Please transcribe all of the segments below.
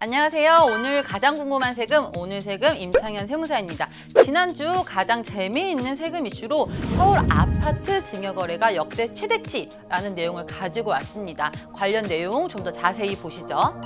안녕하세요. 오늘 가장 궁금한 세금, 오늘 세금 임창현 세무사입니다. 지난주 가장 재미있는 세금 이슈로 서울 아파트 증여거래가 역대 최대치라는 내용을 가지고 왔습니다. 관련 내용 좀 더 자세히 보시죠.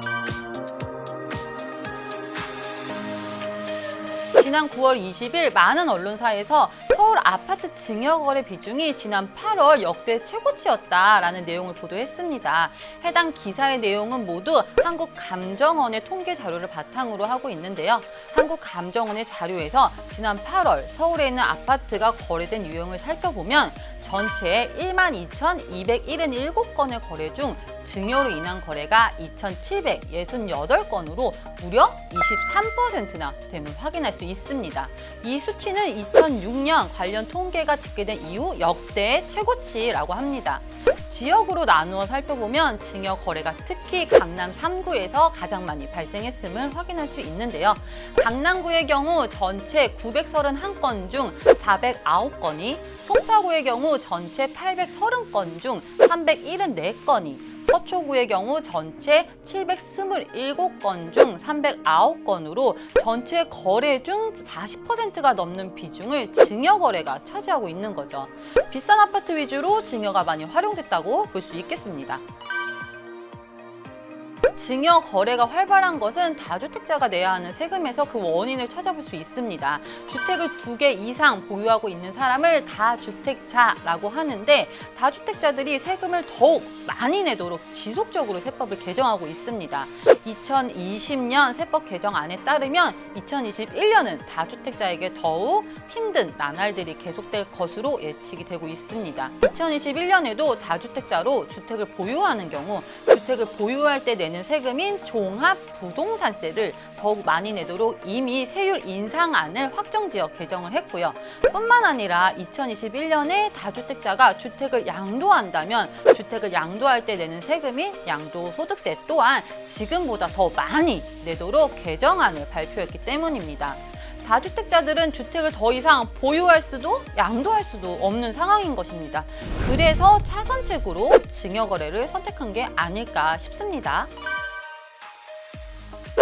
지난 9월 20일 많은 언론사에서 서울 아파트 증여거래 비중이 지난 8월 역대 최고치였다라는 내용을 보도했습니다. 해당 기사의 내용은 모두 한국감정원의 통계 자료를 바탕으로 하고 있는데요. 한국감정원의 자료에서 지난 8월 서울에 있는 아파트가 거래된 유형을 살펴보면 전체 12,277건의 거래 중 증여로 인한 거래가 2,768건으로 무려 23%나 됨을 확인할 수 있습니다. 이 수치는 2006년 관련 통계가 집계된 이후 역대 최고치라고 합니다. 지역으로 나누어 살펴보면 증여 거래가 특히 강남 3구에서 가장 많이 발생했음을 확인할 수 있는데요. 강남구의 경우 전체 931건 중 409건이, 송파구의 경우 전체 830건 중 374건이, 서초구의 경우 전체 727건 중 309건으로 전체 거래 중 40%가 넘는 비중을 증여 거래가 차지하고 있는 거죠. 비싼 아파트 위주로 증여가 많이 활용됐다고 볼 수 있겠습니다. 증여 거래가 활발한 것은 다주택자가 내야 하는 세금에서 그 원인을 찾아볼 수 있습니다. 주택을 2개 이상 보유하고 있는 사람을 다주택자라고 하는데, 다주택자들이 세금을 더욱 많이 내도록 지속적으로 세법을 개정하고 있습니다. 2020년 세법 개정안에 따르면 2021년은 다주택자에게 더욱 힘든 나날들이 계속될 것으로 예측이 되고 있습니다. 2021년에도 다주택자로 주택을 보유하는 경우 주택을 보유할 때 내는 세금인 종합부동산세를 더욱 많이 내도록 이미 세율 인상안을 확정지어 개정을 했고요. 뿐만 아니라 2021년에 다주택자가 주택을 양도한다면 주택을 양도할 때 내는 세금인 양도소득세 또한 지금보다 더 많이 내도록 개정안을 발표했기 때문입니다. 다주택자들은 주택을 더 이상 보유할 수도 양도할 수도 없는 상황인 것입니다. 그래서 차선책으로 증여거래를 선택한 게 아닐까 싶습니다.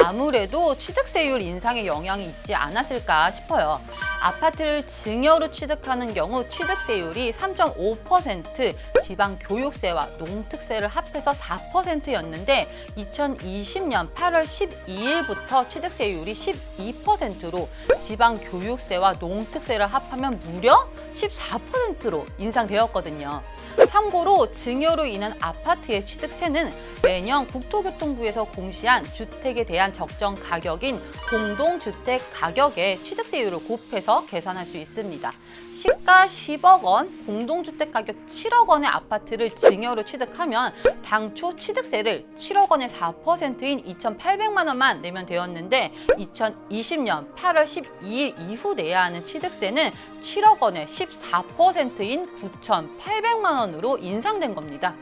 아무래도 취득세율 인상의 영향이 있지 않았을까 싶어요. 아파트를 증여로 취득하는 경우 취득세율이 3.5%, 지방교육세와 농특세를 합해서 4%였는데 2020년 8월 12일부터 취득세율이 12%로 지방교육세와 농특세를 합하면 무려 14%로 인상되었거든요. 참고로 증여로 인한 아파트의 취득세는 매년 국토교통부에서 공시한 주택에 대한 적정 가격인 공동주택 가격에 취득세율을 곱해서 계산할 수 있습니다. 시가 10억 원, 공동주택 가격 7억 원의 아파트를 증여로 취득하면 당초 취득세를 7억 원의 4%인 2,800만 원만 내면 되었는데 2020년 8월 12일 이후 내야 하는 취득세는 7억 원의 14%인 9,800만 원으로 인상된 겁니다.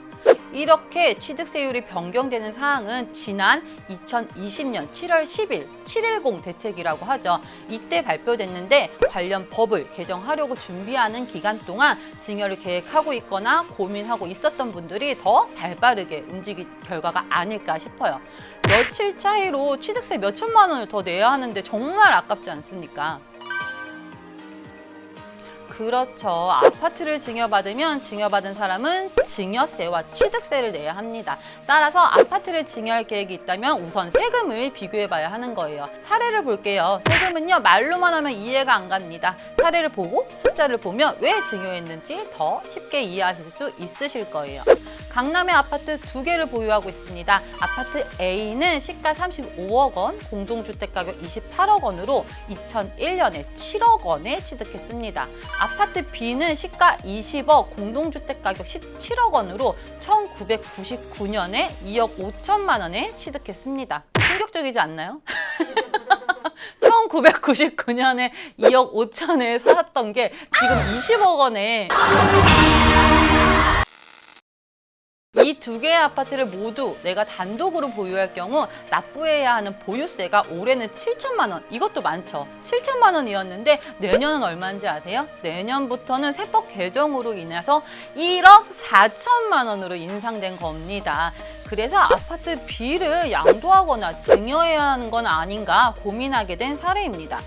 이렇게 취득세율이 변경되는 사항은 지난 2020년 7월 10일 710 대책이라고 하죠. 이때 발표됐는데 관련 법을 개정하려고 준비하는 기간 동안 증여를 계획하고 있거나 고민하고 있었던 분들이 더 발빠르게 움직일 결과가 아닐까 싶어요. 며칠 차이로 취득세 몇 천만 원을 더 내야 하는데 정말 아깝지 않습니까? 그렇죠. 아파트를 증여받으면 증여받은 사람은 증여세와 취득세를 내야 합니다. 따라서 아파트를 증여할 계획이 있다면 우선 세금을 비교해봐야 하는 거예요. 사례를 볼게요. 세금은요, 말로만 하면 이해가 안 갑니다. 사례를 보고 숫자를 보면 왜 증여했는지 더 쉽게 이해하실 수 있으실 거예요. 강남에 아파트 2개를 보유하고 있습니다. 아파트 A는 시가 35억 원, 공동주택 가격 28억 원으로 2001년에 7억 원에 취득했습니다. 아파트 B는 시가 20억, 공동주택 가격 17억 원으로 1999년에 2억 5천만 원에 취득했습니다. 충격적이지 않나요? 1999년에 2억 5천에 살았던 게 지금 20억 원에 이 두 개의 아파트를 모두 내가 단독으로 보유할 경우 납부해야 하는 보유세가 올해는 7천만 원, 이것도 많죠. 7천만 원이었는데 내년은 얼마인지 아세요? 내년부터는 세법 개정으로 인해서 1억 4천만 원으로 인상된 겁니다. 그래서 아파트 B를 양도하거나 증여해야 하는 건 아닌가 고민하게 된 사례입니다.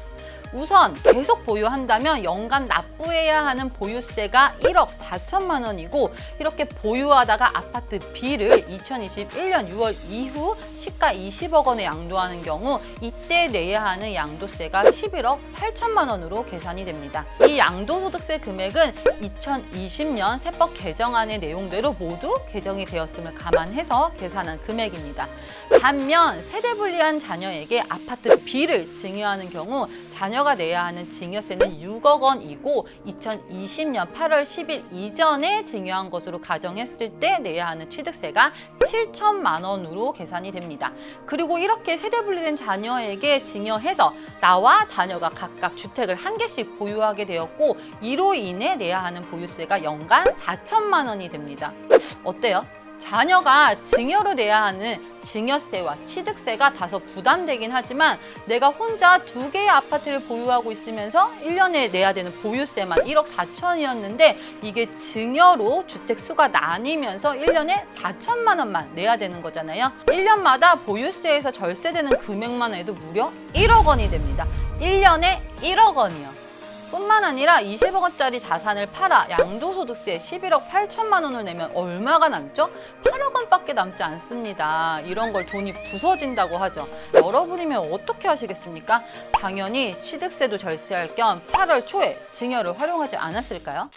우선 계속 보유한다면 연간 납부해야 하는 보유세가 1억 4천만 원이고, 이렇게 보유하다가 아파트 B를 2021년 6월 이후 시가 20억 원에 양도하는 경우 이때 내야 하는 양도세가 11억 8천만 원으로 계산이 됩니다. 이 양도소득세 금액은 2020년 세법 개정안의 내용대로 모두 개정이 되었음을 감안해서 계산한 금액입니다. 반면 세대분리한 자녀에게 아파트 B를 증여하는 경우 자녀가 내야 하는 증여세는 6억 원이고 2020년 8월 10일 이전에 증여한 것으로 가정했을 때 내야 하는 취득세가 7천만 원으로 계산이 됩니다. 그리고 이렇게 세대분리된 자녀에게 증여해서 나와 자녀가 각각 주택을 한 개씩 보유하게 되었고, 이로 인해 내야 하는 보유세가 연간 4천만 원이 됩니다. 어때요? 자녀가 증여로 내야 하는 증여세와 취득세가 다소 부담되긴 하지만 내가 혼자 두 개의 아파트를 보유하고 있으면서 1년에 내야 되는 보유세만 1억 4천이었는데 이게 증여로 주택 수가 나뉘면서 1년에 4천만 원만 내야 되는 거잖아요. 1년마다 보유세에서 절세되는 금액만 해도 무려 1억 원이 됩니다. 1년에 1억 원이요. 뿐만 아니라 20억 원짜리 자산을 팔아 양도소득세 11억 8천만 원을 내면 얼마가 남죠? 8억 원밖에 남지 않습니다. 이런 걸 돈이 부서진다고 하죠. 여러분이면 어떻게 하시겠습니까? 당연히 취득세도 절세할 겸 8월 초에 증여를 활용하지 않았을까요?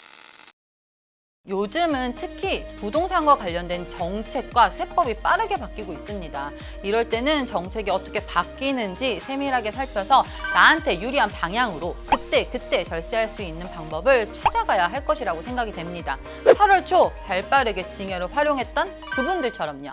요즘은 특히 부동산과 관련된 정책과 세법이 빠르게 바뀌고 있습니다. 이럴 때는 정책이 어떻게 바뀌는지 세밀하게 살펴서 나한테 유리한 방향으로 그때 절세할 수 있는 방법을 찾아가야 할 것이라고 생각이 됩니다. 8월 초 발빠르게 증여를 활용했던 그분들처럼요.